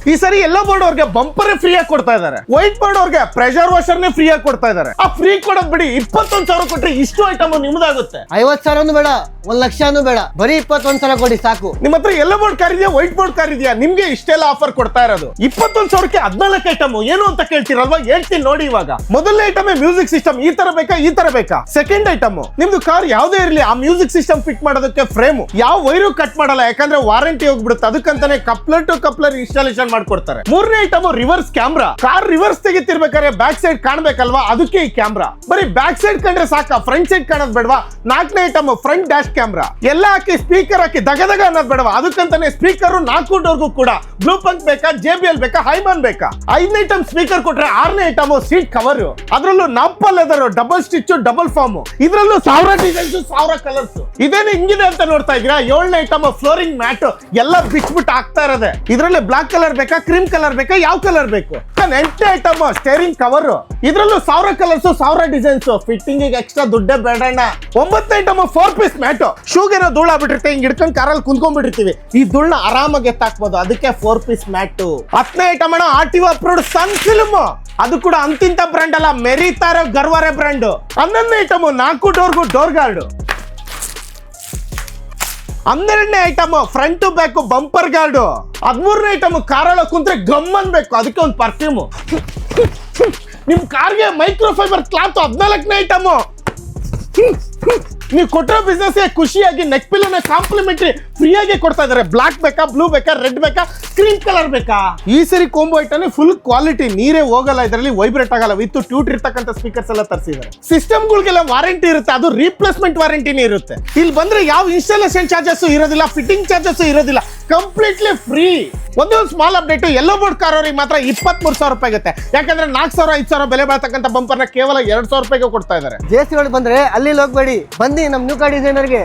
ಈ ಸರಿ ಎಲ್ಲೋ ಬೋರ್ಡ್ ಅವ್ರಿಗೆ ಬಂಪರ್ ಫ್ರೀ ಆಗಿ ಕೊಡ್ತಾ ಇದಾರೆ. ವೈಟ್ ಬೋರ್ಡ್ ಅವ್ರಿಗೆ ಪ್ರೆಷರ್ ವಾಷರ್ ಫ್ರೀ ಆಗಿ ಕೊಡ್ತಾ ಇದಾರೆ. ಆ ಫ್ರೀ ಕೊಡೋದ್ ಬಿಡಿ, 21,000 ಕೊಟ್ರೆ ಇಷ್ಟು ಐಟಮ್ ನಿಮ್ದಾಗುತ್ತೆ. 50,000 ಬೇಡ, 1,00,000 ಬೇಡ, ಬರೀ 21,000 ಕೊಡಿ ಸಾಕು. ನಿಮ್ಮ ಹತ್ರ ಎಲ್ಲೋ ಬೋರ್ಡ್ ಕಾರ್ ಇದೆಯಾ, ವೈಟ್ ಬೋರ್ಡ್ ಕಾರ್ ಇದೆಯಾ? ನಿಮ್ಗೆ ಇಷ್ಟೆಲ್ಲ ಆಫರ್ ಕೊಡ್ತಾ ಇರೋದು. 21,000ಕ್ಕೆ 14 ಐಟಮ್ ಏನು ಅಂತ ಕೇಳ್ತೀರಲ್ವಾ? ಹೇಳ್ತೀನಿ ನೋಡಿ. ಇವಾಗ ಮೊದಲನೇ ಐಟಮ್ ಮ್ಯೂಸಿಕ್ ಸಿಸ್ಟಮ್. ಈ ತರ ಬೇಕಾ, ಈ ತರ ಬೇಕಾ? ಸೆಕೆಂಡ್ ಐಟಮ್, ನಿಮ್ದು ಕಾರ್ ಯಾವ್ದೇ ಇರಲಿ, ಆ ಮ್ಯೂಸಿಕ್ ಸಿಸ್ಟಮ್ ಫಿಟ್ ಮಾಡೋದಕ್ಕೆ ಫ್ರೇಮ್ ಯಾವ ವೈರು ಕಟ್ ಮಾಡಲ್ಲ, ಯಾಕಂದ್ರೆ ವಾರಂಟಿ ಹೋಗ್ಬಿಡುತ್ತೆ. ಅದಕ್ಕಂತಾನೆ ಕಪ್ಲರ್ ಟು ಕಪ್ಲರ್ ಇನ್ಸ್ಟಾಲೇಷನ್ ಮಾಡ್ಕೊಡ್ತಾರೆ. ಮೂರನೇ item reverse camera. Car reverse ತೆಗಿತಿರ್ಬೇಕಾದ್ರೆ ಬ್ಯಾಕ್ ಸೈಡ್ ಕಾಣ್ಬೇಕಲ್ವಾ, ಅದಕ್ಕೆ ಈ ಕ್ಯಾಮ್ರಾ. ಬರೀ ಬ್ಯಾಕ್ ಸೈಡ್ ಕಂಡ್ರೆ ಸಾಕ, ಫ್ರಂಟ್ ಸೈಡ್ ಕಾಣೋದ್ ಬೇಡವಾ? ನಾಲ್ಕನೇ ಐಟಮ್ ಫ್ರಂಟ್ ಡ್ಯಾಶ್ ಕ್ಯಾಮ್ರಾ. ಎಲ್ಲ ಹಾಕಿ ಸ್ಪೀಕರ್ ಹಾಕಿ ದಗದಗ ಅನ್ನೋದ್ ಬೇಡವಾ? ಅದಕ್ಕಂತಾನೆ ಸ್ಪೀಕರ್ 4 ಡೋರ್ಗೂ ಕೂಡ ಬ್ಲೂ ಪಂಕ್ ಬೇಕಾ, JBL ಬೇಕಾ, ಹೈಮಾನ್ ಬೇಕಾ? 5ನೇ ಐಟಮ್ ಸ್ಪೀಕರ್ ಕೊಟ್ರೆ 6ನೇ ಐಟಮ್ ಸೀಟ್ ಕವರ್. ಅದ್ರಲ್ಲೂ nappa leather, double stitch, double foam. ಇದ್ರಲ್ಲೂ 1000 ಡಿಸೈನ್ಸ್, 1000 ಕಲರ್ಸ್. ಇದೇನು ಹಿಂಗಿದೆ ಅಂತ ನೋಡ್ತಾ ಇದ್ದೀರಾ? 7ನೇ ಐಟಮ್ ಫ್ಲೋರಿಂಗ್ ಮ್ಯಾಟ್. ಎಲ್ಲ ಬಿಚ್ಬಿಟ್ಟು ಆಗ್ತಾ ಇರೋದೆ. ಇದರಲ್ಲಿ ಬ್ಲಾಕ್ ಕಲರ್ ಬೇಕಾ, ಕ್ರೀಮ್ ಕಲರ್ ಬೇಕಾ, ಯಾವ ಕಲರ್ ಬೇಕು? 8ನೇ ಐಟಮ್ ಸ್ಟೇರಿಂಗ್ ಕವರ್. ಇದ್ರಲ್ಲೂ 1000 ಕಲರ್ಸ್, 1000 ಡಿಸೈನ್ಸ್. ಫಿಟ್ಟಿಂಗ್ ಎಕ್ಸ್ಟ್ರಾ ದುಡ್ಡೇ ಬೇಡಣ್ಣ. 9ನೇ ಐಟಮ್ 4 ಪೀಸ್ ಮ್ಯಾಟ್. ಶೂಗೇನೋ ಧೂಳ ಬಿಟ್ಟಿರ್ತೀವಿ, ಹಿಂಗ್ ಹಿಡ್ಕೊಂಡು ಕಾರಲ್ಲಿ ಕುಂತ್ಕೊಂಡ್ಬಿಟ್ಟಿರ್ತೀವಿ. ಈ ಧೂಳನ್ನ ಆರಾಮಾಗಿ ಎತ್ತಾಕ್ಬೋದು, ಅದಕ್ಕೆ 4 ಪೀಸ್ ಮ್ಯಾಟ್. 10ನೇ ಐಟಮ್ ಅಣ್ಣ ಆರ್ಟಿಒ ಅಪ್ರೂವ್ಡ್ ಸನ್ ಫಿಲ್ಮ್. ಅದು ಕೂಡ ಅಂತಿಂತ ಬ್ರ್ಯಾಂಡ್ ಅಲ್ಲ, ಮೆರಿತಾ ಇರೋ ಗರ್ವಾರೆ ಬ್ರ್ಯಾಂಡ್. 11ನೇ ಐಟಮ್ 4 ಡೋರ್ಗೂ ಡೋರ್ ಗಾರ್ಡ್. 12ನೇ item front to back bumper guard. 13ನೇ ಐಟಮ್ ಕಾರೊಳ ಕುಂತ್ರೆ ಗಮ್ ಅನ್ಬೇಕು, ಅದಕ್ಕೆ ಒಂದು ಪರ್ಫ್ಯೂಮ್. ನಿಮ್ ಕಾರ್ಗೆ ಮೈಕ್ರೋ ಫೈಬರ್ ಕ್ಲಾತ್. 14ನೇ ಐಟಮ್. ನೀವು ಕೊಟ್ಟಿರೋ ಬಿಸ್ನೆಸ್ ಖುಷಿಯಾಗಿ ನೆಕ್ ಪಿಲ್ಲೋನ ಕಾಂಪ್ಲಿಮೆಂಟರಿ ಫ್ರೀ ಆಗಿ ಕೊಡ್ತಾ ಇದಾರೆ. ಬ್ಲಾಕ್ ಬೇಕಾ, ಬ್ಲೂ ಬೇಕಾ, ರೆಡ್ ಬೇಕಾ, ಕ್ರೀಮ್ ಕಲರ್ ಬೇಕಾ? ಈ ಸರಿ ಕೋಂಬೋ ಐಟಮ್ ಫುಲ್ ಕ್ವಾಲಿಟಿ, ನೀರೇ ಹೋಗಲ್ಲ, ಇದರಲ್ಲಿ ವೈಬ್ರೇಟ್ ಆಗಲ್ಲ, ವಿತ್ ಟ್ಯೂಟ್ ಇರ್ತಕ್ಕಂಥ ಸ್ಪೀಕರ್ಸ್ ಎಲ್ಲ ತರಿಸಿದ್ದಾರೆ. ಸಿಸ್ಟಮ್ಗಳಿಗೆಲ್ಲ ವಾರಂಟಿ ಇರುತ್ತೆ, ಅದು ರೀಪ್ಲೇಸ್ಮೆಂಟ್ ವಾರಂಟಿನೇ ಇರುತ್ತೆ. ಇಲ್ಲಿ ಬಂದ್ರೆ ಯಾವ ಇನ್ಸ್ಟಾಲೇಷನ್ ಚಾರ್ಜಸ್ ಇರೋದಿಲ್ಲ, ಫಿಟ್ಟಿಂಗ್ ಚಾರ್ಜಸ್ ಇರೋದಿಲ್ಲ, ಕಂಪ್ಲೀಟ್ಲಿ ಫ್ರೀ. ಒಂದೇ ಒಂದು ಸ್ಮಾಲ್ ಅಪ್ಡೇಟ್, ಎಲ್ಲೋ ಬೋರ್ಡ್ ಕಾರ್ ಅವರಿಗೆ ಮಾತ್ರ 23,000 ರೂಪಾಯಿ ಆಗುತ್ತೆ. ಯಾಕಂದ್ರೆ 4,000 5,000 ಬೆಲೆ ಬಾಳ್ತಕ್ಕಂಥ ಬಂಪರ್ನ ಕೇವಲ 2,000 ರೂಪಾಯಿಗೆ ಕೊಡ್ತಾ ಇದ್ದಾರೆ. JC ಒಳಗೆ ಬಂದ್ರೆ ಅಲ್ಲಿ ಹೋಗ್ಬೇಡಿ, ಬನ್ನಿ ನಮ್ ನ್ಯೂ ಕಾರ್ ಡಿಸೈನರ್ಗೆ.